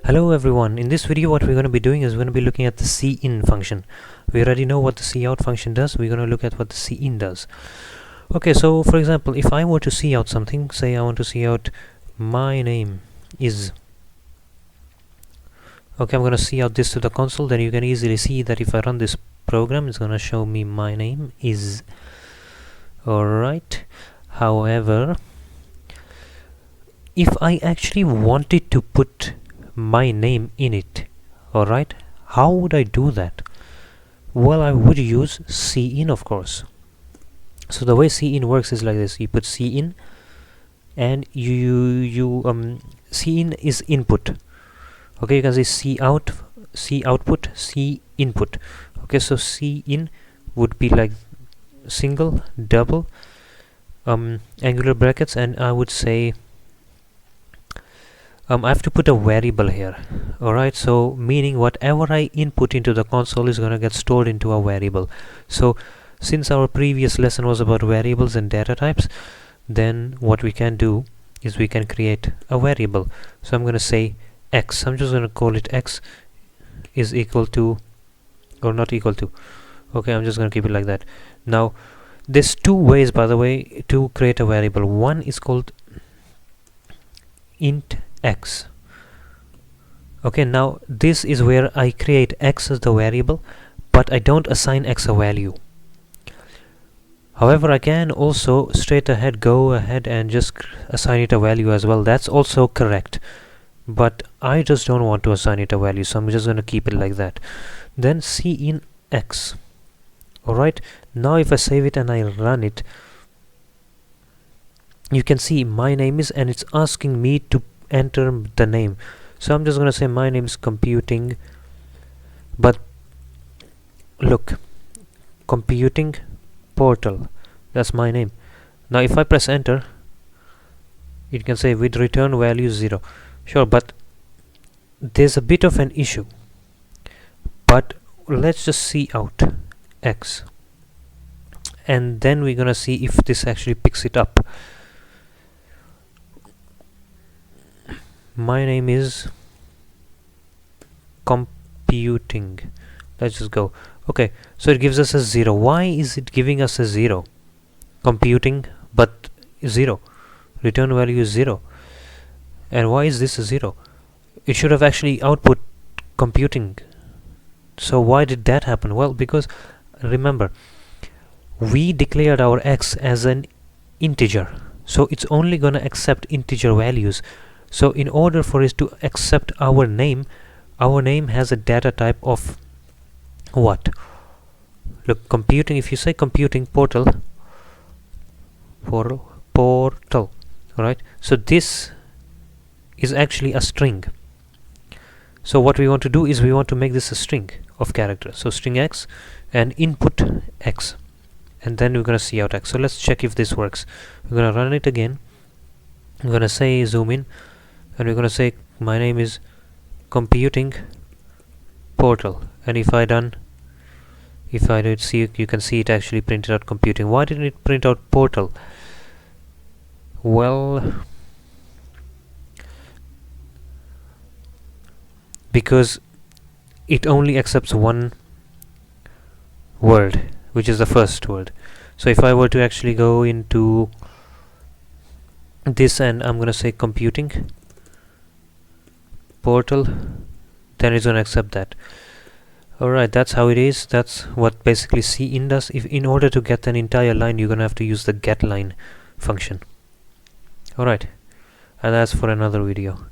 Hello everyone, in this video what we're going to be doing is we're going to be looking at the cin function. We already know what the cout function does. We're going to look at what the cin does. Okay, so for example, if I were to cout something, say I want to cout my name is. Okay, I'm going to cout this to the console, then you can easily see that if I run this program, it's going to show me my name is. Alright, however, if I actually wanted to put my name in it, alright, how would I do that? Well, I would use cin, of course. So the way cin works is like this: you put cin and cin is input. Okay, you can say c output, c input. Okay, so cin would be like single, double, angular brackets, and I would say I have to put a variable here. Alright, so meaning whatever I input into the console is gonna get stored into a variable. So since our previous lesson was about variables and data types, then what we can do is we can create a variable. So I'm gonna say x. I'm just gonna call it x is equal to, or not equal to. Okay, I'm just gonna keep it like that. Now there's two ways, by the way, to create a variable. One is called int x. Okay, now this is where I create x as the variable, but I don't assign x a value. However, I can also go ahead and just assign it a value as well. That's also correct, but I just don't want to assign it a value, so I'm just going to keep it like that. Then cin x. Alright, now if I save it and I run it, you can see my name is, and it's asking me to enter the name. So I'm just gonna say my name is computing, but look, computing portal, that's my name. Now if I press enter, it can say with return value 0. Sure, but there's a bit of an issue. But let's just cout x, and then we're gonna see if this actually picks it up. My name is computing. Let's just go. Okay, so it gives us a 0. Why is it giving us a 0? Computing, but 0. Return value is 0. And why is this a 0? It should have actually output computing. So why did that happen? Well, because remember, we declared our x as an integer, so it's only gonna accept integer values. So in order for it to accept our name has a data type of what? Look, computing, if you say computing portal, right? So this is actually a string. So what we want to do is we want to make this a string of characters. So string x and input x, and then we're gonna cout x. So let's check if this works. We're gonna run it again. I'm gonna say zoom in, and we're going to say my name is computing portal, and if I did see, you can see it actually printed out computing. Why didn't it print out portal? Well, because it only accepts one word, which is the first word. So if I were to actually go into this and I'm going to say computing portal, then it's going to accept that. Alright, that's how it is. That's what basically cin does. If in order to get an entire line, you're going to have to use the getLine function. Alright, and that's for another video.